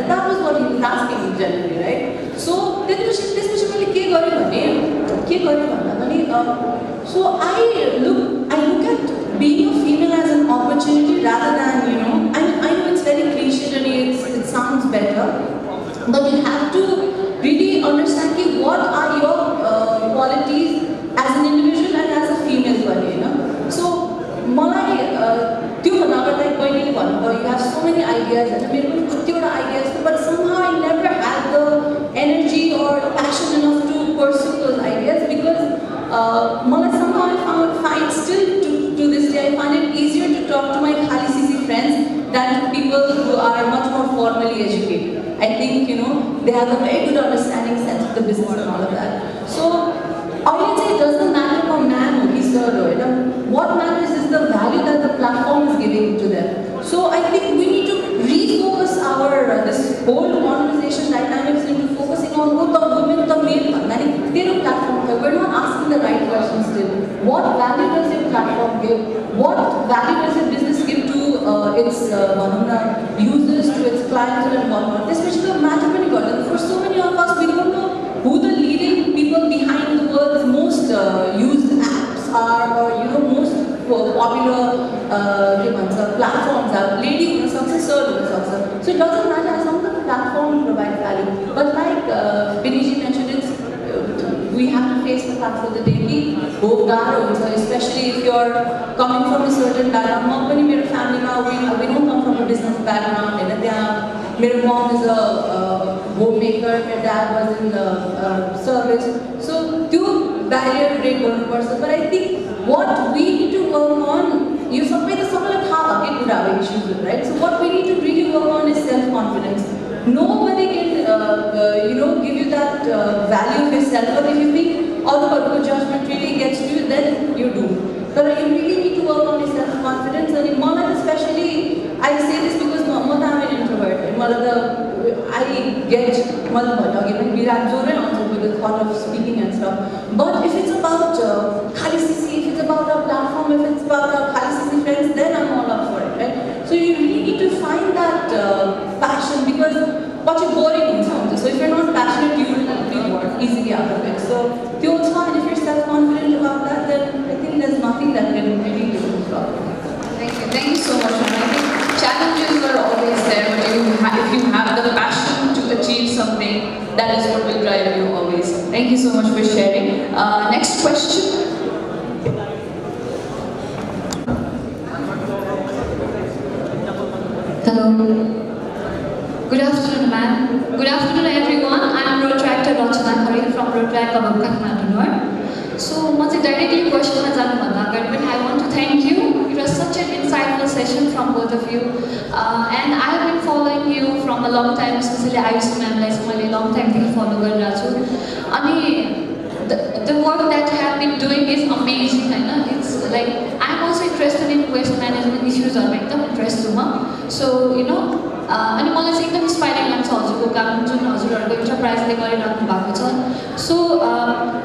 that was what he was asking me generally, right? So, so I look at being a female as an opportunity rather than, I know it's very cliche and it sounds better, but you have to really understand what are your qualities as an individual and as a female. So, you have so many ideas and but somehow I never had the energy or passion enough to pursue those ideas because somehow I find still to this day I find it easier to talk to my Khaalisisi friends than people who are much more formally educated. I think they have a very good understanding, sense of the business and all of that. So it doesn't matter for man who is served. What matters is the value that the platform is giving to them. So I think we need to refocus our this whole conversation dynamics into focusing on who the women, the male platform. We're not asking the right questions still. What value does your platform give? What value does your business give to its users, to its clientele and whatnot? Especially the matrimony button. For so many of us, we don't know who the leading people behind the world's most used apps are, or most popular platforms are. Lady success, so it doesn't matter as long as the platform provides value. But like Biniji mentioned, we have to face the fact of the daily, especially if you're coming from a certain background. My family now, we don't come from a business background. My mom is a homemaker, my dad was in the service. So two barrier break one person. But I think what we need to work on, right? So what we need to really work on is self-confidence. Nobody can give you that value of yourself. But if you think all the judgment really gets to you, then you do. But you really need to work on your self-confidence. And in Mohammed especially, I say this because I'm an introvert. I get with the thought of speaking and stuff. But if it's about Khaalisisi, if it's about our platform, if it's about our Khaalisisi friends, then I'm all up for it, right? So you really need to find that passion because what you're boring in sounds. So if you're not passionate, you will be bored easily out of it. So if you're self-confident about that, then I think there's nothing that can really do the problem. Thank you so much. I think challenges are always Good afternoon, ma'am. Good afternoon, everyone. I am Rotaract from Rotaract of Kathmandu. So, directly question I want to thank you. It was such an insightful session from both of you. And I have been following you from a long time, especially Aayushi ma'am, like long time to follow the work that you have been doing is amazing. It's like, I'm also interested in waste management issues or like the interest. So, you know, and मलाई चाहिँ एकदम inspiring लाग्छ हजुरको काम जुन हजुरहरुको एन्टरप्राइजले गरिराख्नु भएको छ सो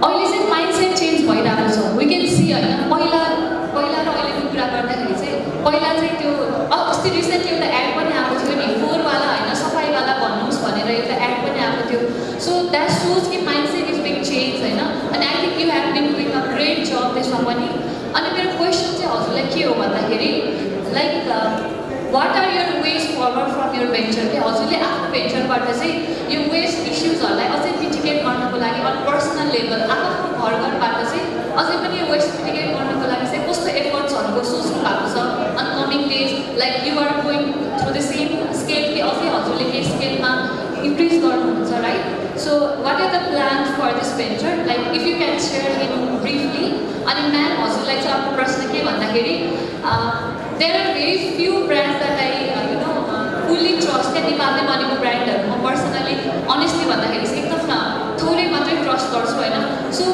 अहिले चाहिँ माइन्डसेट चेन्ज भइरहेको छ वी क्यान सी हैन पहिला र अहिलेको कुरा गर्दाखेरि चाहिँ पहिला चाहिँ त्यो अस्ति रिसेन्टली एउटा एड पनि आएको थियो नि फोर वाला हैन सफाई वाला भन्नुस् भनेर एउटा एड पनि आएको थियो सो दैट शोज कि माइन्डसेट इज बिङ चेन्ज हैन and I think you have been doing a great जब त्यसमा पनि अनि मेरो क्वेशन चाहिँ हजुरलाई के हो भन्दाखेरि like what are your ways forward from your venture? हजुरले आफ्नो भेन्चरबाट चाहिँ यो वेस्ट इश्यूजहरुलाई अझै मिटिगेट गर्नको लागि अन पर्सनल लेभल आफ्नो घरबाट चाहिँ अझै पनि यो वेस्ट मिटिगेट गर्नको लागि चाहिँ कस्तो एफर्ट्सहरुको सोच्नु भएको छ on coming days like you are going through the same scale कि अझै हजुरले के स्केलमा इन्क्रिज गर्नुहुन्छ right so what are the plans for this venture like if you can share in briefly अनि म्याम हजुरलाई चाहिँ आफ्नो प्रश्न के भन्दाखेरि there are very few brands that I fully trust and नेपालले बनेको ब्रान्डहरु म पर्सनली अनेस्टली भन्दाखेरि चाहिँ एकदम थोरै मात्रै ट्रस्ट गर्छु हैन सो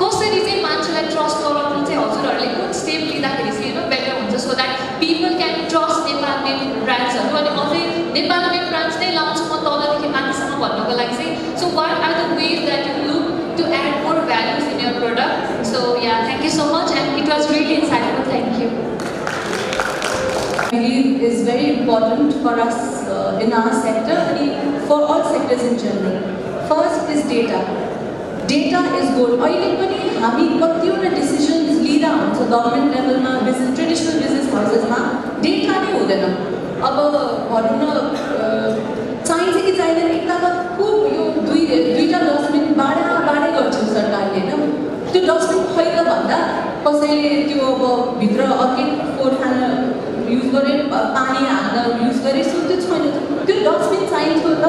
कसरी चाहिँ मान्छेलाई ट्रस्ट गराउनु चाहिँ हजुरहरुले कुन स्टेप लिँदाखेरि चाहिँ हैन बेटर हुन्छ so that people can trust Nepal made ब्रान्ड्सहरु अनि अझै नेपाल मेड ब्रान्ड्स नै लाउँछु म तलदेखि माथिसम्म भन्नको लागि चाहिँ so what are the ways that you look to add more values in your product so yeah thank you so much and it was really insightful thank you I believe is very important for us in our sector and for all sectors in general. First is data. Data is good. अहिले पनि हामी कतिवटा decisions लिँदा हुन्छ government लेभलमा business traditional business हाउसेसमा data नै हुँदैन अब भनौँ न चाहिन्छ कि चाहिँदैन एकताका खुब यो दुईटा डस्टबिन बाँडै गर्छ सरकारले हैन त्यो डस्टबिन खैर भन्दा कसैले त्यो अब भित्र अर्किड फोहोर खाना युज गरे पानी हाल्दा युज गरे सो त्यो छैन त्यो डस्टबिन चाहिन्थ्यो त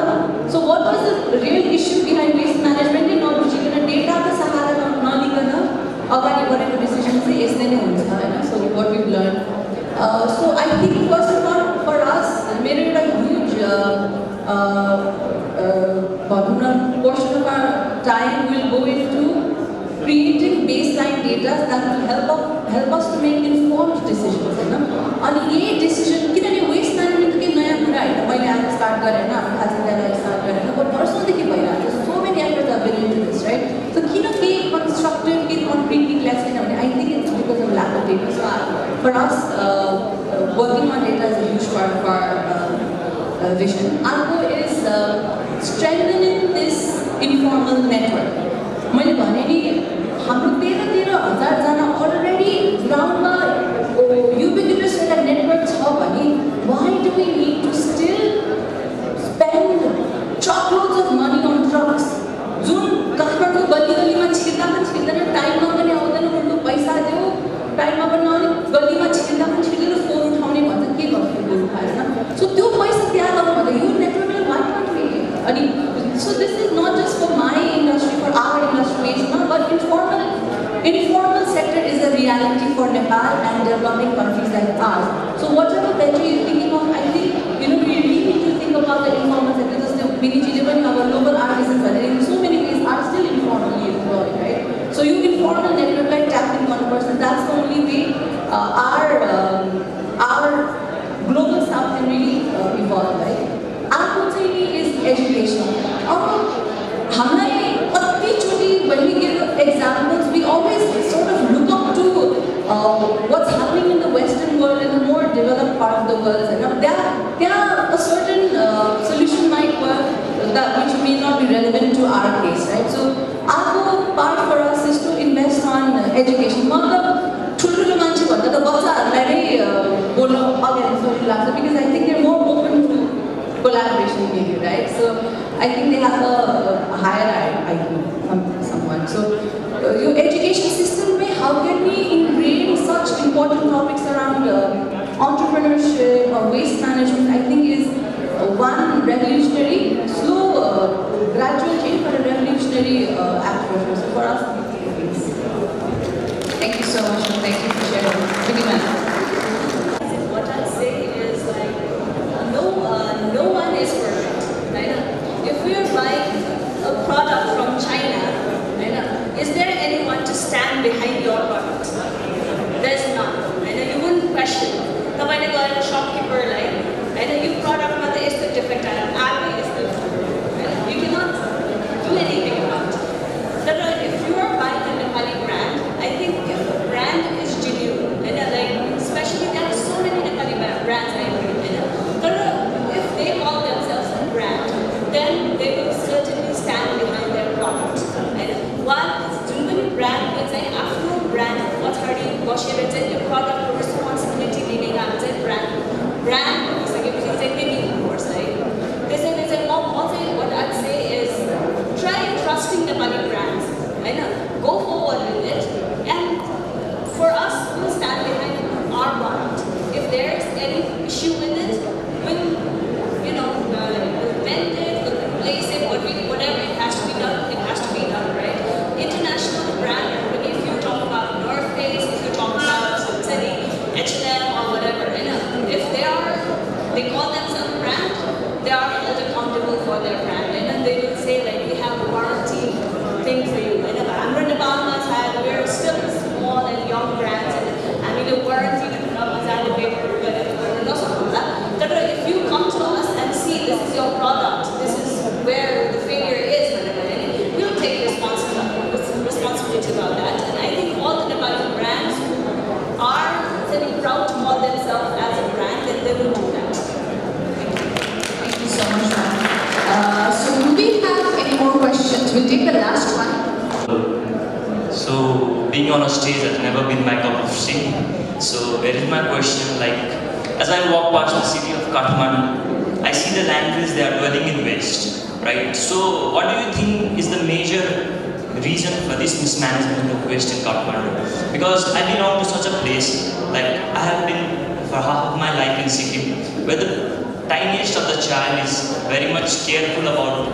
so what was the real issue behind waste म्यानेजमेन्टले नबुझिकन डेटाको सहारा नलिकन अगाडि बढेको डिसिजन चाहिँ यस्तै नै हुन्छ हैन so what we learn so I think first of all for us मेरो एउटा ह्युज भनौँ न portion of our time will go into creating baseline data that will help us to make informed decisions हैन अनि यही decision किनभने waste management के नयाँ कुरा हैन मैले आज स्टार्ट गरे हैन आफ्नो खासैलाई स्टार्ट गरे हैन बट वर्षौंदेखि भइरहेको छ so many efforts are been into this right so किन के कन्स्ट्रक्टिभ के कन्क्रिटली क्लास छैन भने I think it's because of lack of data so for us working on data is a huge part of our vision. अर्को is strengthening this informal network. मैले भने नि हाम्रो 13,000 जना अलरेडी ग्राउन्डमा ubiquitous एउटा नेटवर्क छ भने why do we need to still spend truckloads of money on trucks जुन काठमाडौँ गल्लीमा छिर्दा पनि छिर्दैन टाइममा पनि आउँदैन उनको पैसा देऊ टाइममा पनि नआउने गल्लीमा छिर्दा पनि छिर्दैन फोन उठाउने भन्छ के गर्नु बोल्नु पाएन सो त्यो पैसा त्यहाँ गर्नु भन्दा यो नेटवर्कले why can't we अनि so this is not just for my industry for our industry but informal sector is a reality for Nepal and developing countries like ours so whatever venture you're thinking of I think we really need to think about the informal sector because the many chीजें बनी our local artisans are in so many ways are still informally employed right so you informal network like tapping one person that's the only way our global south can really evolve right our opportunity is education हामीलाई कतिचोटि when we give examples we always sort of look up to what's happening in the western world in the more developed part of the world and there a certain solution might work that which may not be relevant to our case right so our part for us is to invest on education मतलब ठुल्ठुलो मान्छे भन्दा त बच्चाहरूलाई नै बोल्न अगाडि सजिलो लाग्छ because I think they're more open to collaboration maybe right so I think they have a higher IQ someone so your education system mein how can we ingrain such important topics around entrepreneurship or waste management I think is one a revolutionary, slow, gradual change, but a revolutionary act for us. Thank you so much. Thank you for sharing. What I'd say is like, no one is perfect. Right? If we are buying a product from China, right? Is there anyone to stand behind your product? There's none. Right? You wouldn't question. The shopkeeper like, right? Your product is the defect. You cannot do anything about it. But if you are buying a Nepali brand, I think if the brand is genuine, like especially there are so many Nepali brands I agree, but if they call themselves a brand, then they will certainly stand behind their product. While Junbani brand is an Afro brand, authority, your product responsibility leading up to brand is like if you say maybe course, right? Also what I'd say is try trusting Nepali brands. Go forward with it, and for us, we'll stand behind our product. If there's any issue with it, we'll, vent it, we'll replace it, whatever it has to be done, it has to be done, right? International brand, if you talk about North Face, if you talk about City, H&M or whatever, if they call themselves brand, they are held accountable for their brand, and they will say like we have a warranty thing for you. We're still small and young brands, and the warranty if you come to us and see this is your product, this is where the failure is, we'll take responsibility about that. And I think all the Nepali brands who are proud to call themselves as a brand, then they will do that. Thank you so much, ma'am. So do we have any more questions? We'll take the last one. So, being on a stage has never been my cup of tea. So, here is my question, like, as I walk past the city of Kathmandu, I see the landfills, they are dwelling in waste, right? So, what do you think is the major reason for this mismanagement of waste in Kathmandu? Because I belong to such a place, like, I have been for half of my life in Sikkim, where the tiniest of the child is very much careful about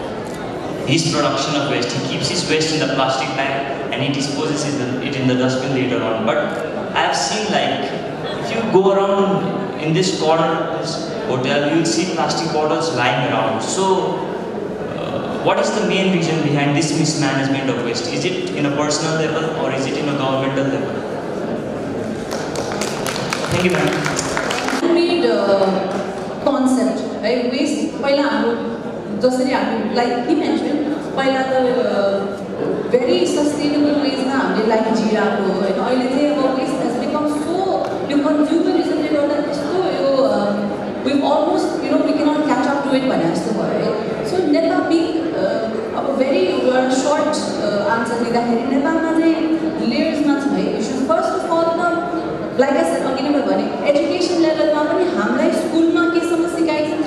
his production of waste. He keeps his waste in the plastic bag and he disposes it in the dustbin later on. But I have seen, like, if you go around in this corner, this hotel, you will see plastic bottles lying around. So, what is the main reason behind this mismanagement of waste? Is it in a personal level or is it in a governmental level? Thank you, ma'am. Concept, right? Waste, like he mentioned, very sustainable ways now, like Jira and oil waste has become so, consumerism, we've almost, we cannot catch up to it by us. So, Nepal being a very short answer, Nepal layers issues. First of all, like I said, education level, school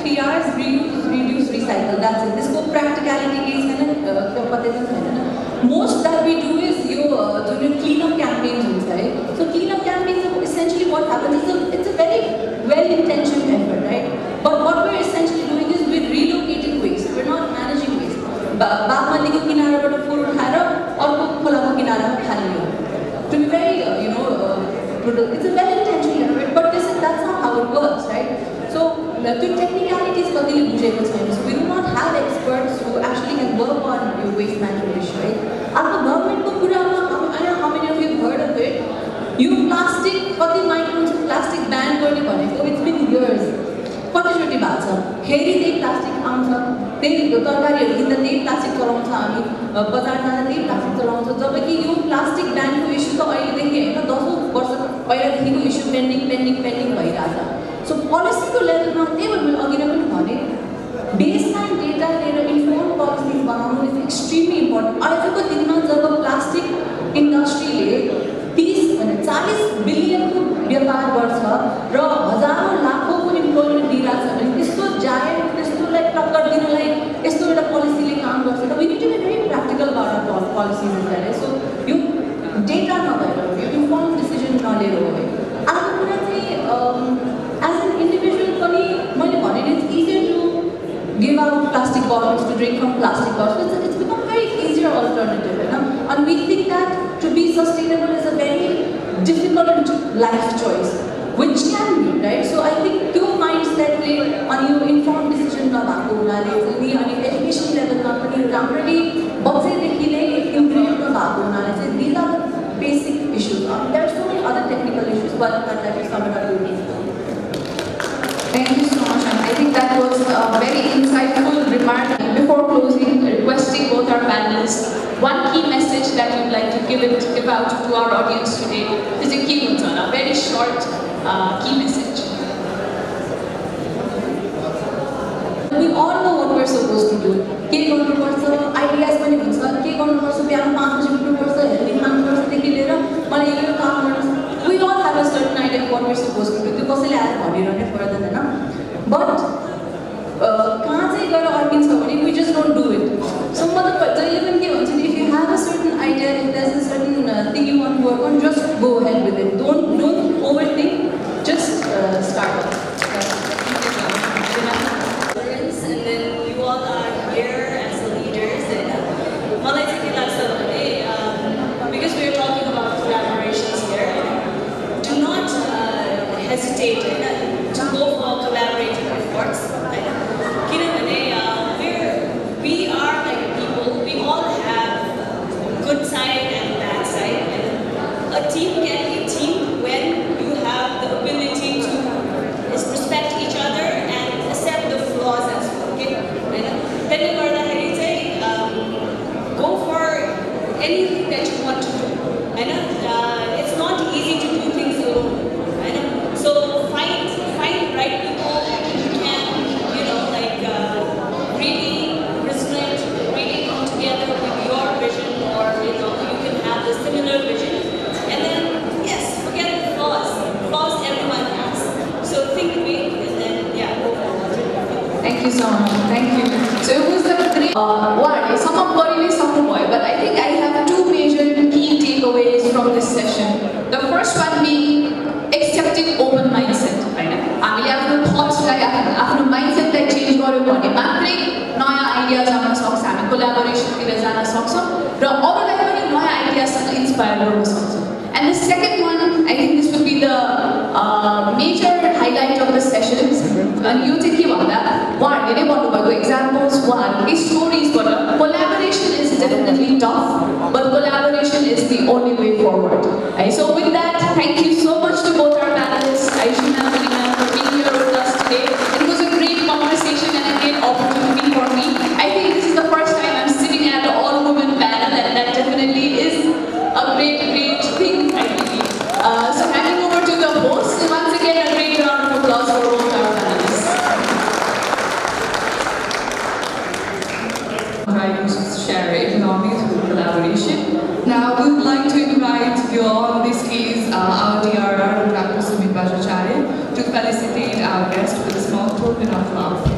3 hours, reduce, recycle, that's it. This is practicality case. Most that we do is cleanup campaigns inside. So cleanup campaigns are essentially what happens is it's a very well-intentioned effort, right? But what we're essentially doing is we're relocating waste. We're not managing waste. To be very, it's a well-intentioned effort, but that's not how it works, right? So the technicalities so we do not have experts who actually can work on your waste management issue, right? At the government, I don't know how many of you have heard of it. You plastic, plastic ban, it's been years. कतिचोटि भएको छ फेरि त्यही plastic आउँछ त्यही तरकारीहरु किन्दा त्यही plastic चलाउँछ हामी बजार जाँदा त्यही प्लास्टिक चलाउँछ जबकि यो प्लास्टिक ब्यानको इस्यु त अहिलेदेखि हैन 10 वर्ष पहिलादेखिको इस्यु पेन्डिङ भइरहेछ सो पोलिसीको लेभलमा त्यही भएर अघि नै पनि भने बेसलाइन डेटा लिएर इन्फर्म पोलिसीज बनाउनु इज एक्सट्रिमली इम्पोर्टेन्ट आजको दिनमा जब प्लास्टिक इन्डस्ट्रीले 40 बिलियनको व्यापार गर्छ र हजारौं लाखौंको इम्प्लोयमेन्ट दिइरहेछ भने त्यस्तो जायन्ट त्यस्तोलाई टक्कर दिनलाई यस्तो एउटा पोलिसीले काम गर्छ र we need to be very practical about our policies is so यो डेटा नभएर यो इन्फर्म डिसिजन नलिएर हो अर्को कुरा चाहिँ एज एन इन्डिभिजुअल पनि मैले भने it's easier to give out plastic bottles, to drink from plastic bottles. It's become a very easier alternative, you know? And we think that to be sustainable is a very difficult life choice, which can be, right? So I think two mindset on you informed decision education level company these are the basic issues. There are so many other technical issues, but I will sum it up to you. Thank you so much, and I think that was a very insightful remark. Before closing, requesting both our panelists, one key message that you'd like to give out to our audience today is a key a very short key message. We all know what we're supposed to do. Ideas we all have a certain idea of what we're supposed to do. But we just don't do it. So if you have a certain idea, if there's a certain thing you want to work on, just go ahead with it. Don't overthink. Just start. And then you all are here as the leaders, and because we are talking about collaborations here, do not hesitate to go for collaborative efforts. We are like people, we all have good side and bad side. A team can be a team when you have the ability to respect each other and accept the flaws as well. Go for anything that you want to do. It's not easy to do things alone. So find right people who can, really resonate, really come together with your vision, or you can have the similar vision. And then yes, forget the flaws. Flaws everyone has. So think big, and then go forward. Thank you so much. Thank you. So it was a great but I think I have two major key takeaways from this session. The first one being accepting open mindset. We have to thoughts after mindset that change ideas collaboration ideas inspire. And the second one, I think this would be the major highlight of the sessions. And you think about that. One, examples, stories. Collaboration is definitely tough, but collaboration is the only way forward. So with that, thank you so much to both our panelists, Aayushi and Manna, for being here with us today. It was a great conversation and a great opportunity for me. I think this is the first time I'm sitting at an all-women panel, and that definitely is a great thing, I believe. So handing over to the host, once again a great round of applause for both our panelists. To share economics through collaboration. Now we would like to invite you all, this is our DRR, Dr. Sumit Bhattacharya, to felicitate our guest with a small token of love.